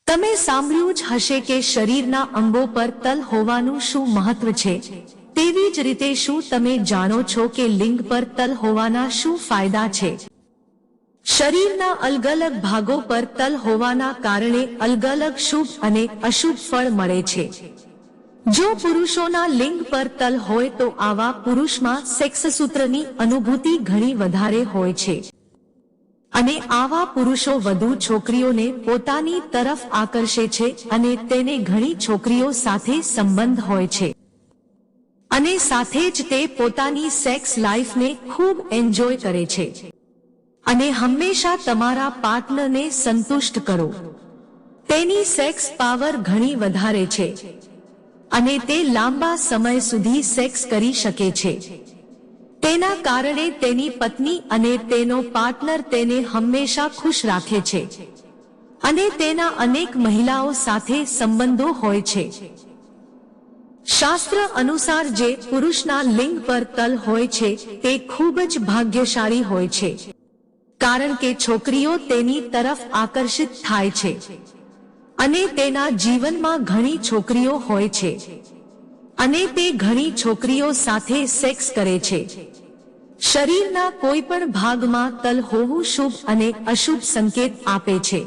તમે સાંભળ્યું જ હશે કે શરીરના અંગો પર તલ હોવાનું શું મહત્વ છે? તેવી જ રીતે શું તમે જાણો છો કે લિંગ પર તલ હોવાના શું ફાયદા છે? શરીરના અલગ અલગ ભાગો પર તલ હોવાના કારણે અલગ અલગ શુભ અને અશુભ ફળ મળે છે. જો પુરુષોના લિંગ પર તલ હોય તો આવા પુરુષમાં સેક્સસૂત્રની અનુભૂતિ ઘણી વધારે હોય છે અને આવા પુરુષો વધુ છોકરીઓને પોતાની તરફ આકર્ષે છે અને તેને ઘણી છોકરીઓ સાથે સંબંધ હોય છે અને સાથે જ તે પોતાની સેક્સ લાઈફને ખૂબ એન્જોય કરે છે અને હંમેશા તમારા પાર્ટનરને સંતુષ્ટ કરો. તેની સેક્સ પાવર ઘણી વધારે છે અને તે લાંબા સમય સુધી સેક્સ કરી શકે છે. તેના કારણે તેની પત્ની અને તેનો પાર્ટનર તેને હંમેશા ખુશ રાખે છે અને તેના અનેક મહિલાઓ સાથે સંબંધો હોય છે. શાસ્ત્ર અનુસાર જે પુરુષના લિંગ પર તલ હોય છે તે ખૂબ જ ભાગ્યશાળી હોય છે, કારણ કે છોકરીઓ તેની તરફ આકર્ષિત થાય છે અને તેના જીવનમાં ઘણી છોકરીઓ હોય છે અને તે ઘણી છોકરીઓ સાથે સેક્સ કરે છે. શરીરના કોઈ પણ ભાગમાં તલ હોવું શુભ અને અશુભ સંકેત આપે છે.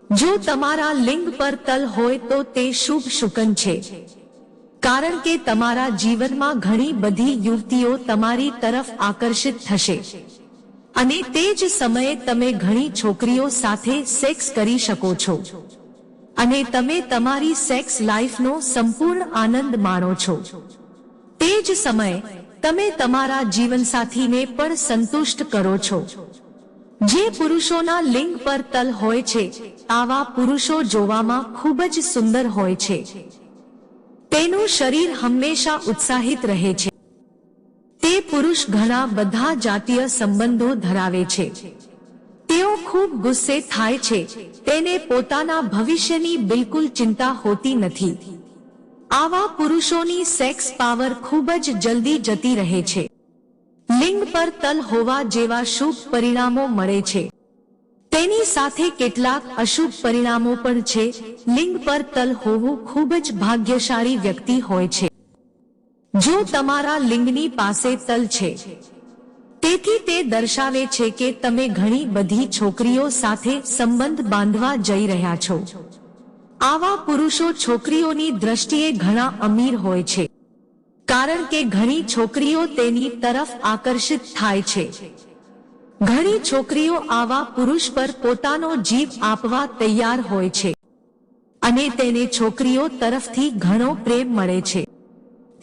જો તમારા લિંગ પર તલ હોય તો તે શુભ શુકન છે, કારણ કે તમારા જીવનમાં ઘણી બધી યુવતીઓ તમારી તરફ આકર્ષિત થશે અને તે જ સમયે તમે ઘણી છોકરીઓ સાથે સેક્સ કરી શકો છો અને તમે તમારી સેક્સ લાઈફનો સંપૂર્ણ આનંદ માણો છો. તે જ સમયે તમે તમારા જીવનસાથીને પણ સંતુષ્ટ કરો છો. જે પુરુષોના લિંગ પર તલ હોય છે આવા પુરુષો જોવામાં ખૂબ જ સુંદર હોય છે. તેનું શરીર હંમેશા ઉત્સાહિત રહે છે. તે પુરુષ ઘણા બધા જાતીય સંબંધો ધરાવે છે. તેઓ ખૂબ ગુસ્સે થાય છે. તેને પોતાના ભવિષ્યની બિલકુલ ચિંતા હોતી નથી. આવા પુરુષોની સેક્સ પાવર ખૂબ જ જલ્દી જતી રહે છે. લિંગ પર તલ હોવા જેવા શુભ પરિણામો મળે છે, તેની સાથે કેટલાક અશુભ પરિણામો પણ છે. લિંગ પર તલ હોવું ખૂબ જ ભાગ્યશાળી વ્યક્તિ હોય છે. જો તમારા લિંગની પાસે તલ છે, તેથી તે દર્શાવે છે કે તમે ઘણી બધી છોકરીઓ સાથે સંબંધ બાંધવા જઈ રહ્યા છો. આવા પુરુષો છોકરીઓની દ્રષ્ટિએ ઘણા અમીર હોય છે, કારણ કે ઘણી છોકરીઓ તેની તરફ આકર્ષિત થાય છે. ઘણી છોકરીઓ આવા પુરુષ પર પોતાનો જીવ આપવા તૈયાર હોય છે અને તેને છોકરીઓ તરફથી ઘણો પ્રેમ મળે છે.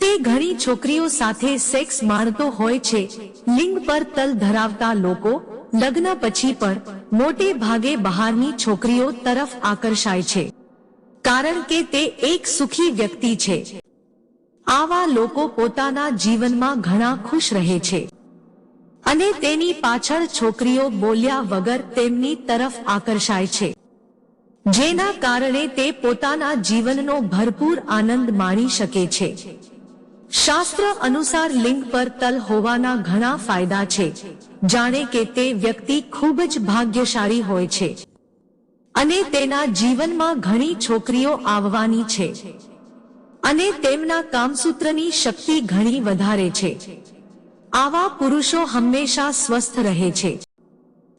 તે ઘણી છોકરીઓ સાથે સેક્સ માણતો હોય છે. લિંગ પર તલ ધરાવતા લોકો લગ્ન પછી પણ મોટે ભાગે બહારની છોકરીઓ તરફ આકર્ષાય છે, કારણ કે તે એક સુખી વ્યક્તિ છે. આવા લોકો પોતાના જીવનમાં ઘણા ખુશ રહે છે અને તેની પાછળ છોકરીઓ બોલ્યા વગર તેમની તરફ આકર્ષાય છે, જેના કારણે તે પોતાના જીવનનો ભરપૂર આનંદ માણી શકે છે. શાસ્ત્ર અનુસાર લિંગ પર તલ હોવાના ઘણા ફાયદા છે, જાણે કે તે વ્યક્તિ ખૂબ જ ભાગ્યશાળી હોય છે અને તેના જીવનમાં ઘણી છોકરીઓ આવવાની છે અને તેમના કામસૂત્રની શક્તિ ઘણી વધારે છે. આવા પુરુષો હંમેશા સ્વસ્થ રહે છે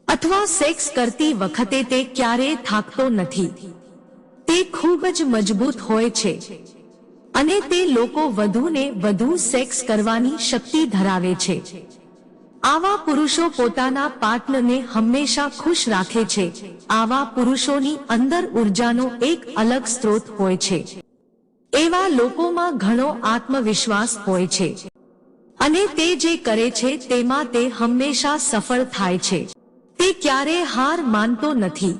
અથવા સેક્સ કરતી વખતે તે ક્યારેય થાકતો નથી. તે ખૂબ જ મજબૂત હોય છે અને તે લોકો વધુને વધુ સેક્સ કરવાની શક્તિ ધરાવે છે. આવા પુરુષો પોતાના પાર્ટનરને હંમેશા ખુશ રાખે છે. આવા પુરુષોની અંદર ઉર્જાનો એક અલગ સ્ત્રોત હોય છે. એવા લોકોમાં ઘણો આત્મવિશ્વાસ હોય છે અને તે જે કરે છે તેમાં તે હંમેશા સફળ થાય છે. તે ક્યારેય હાર માનતો નથી.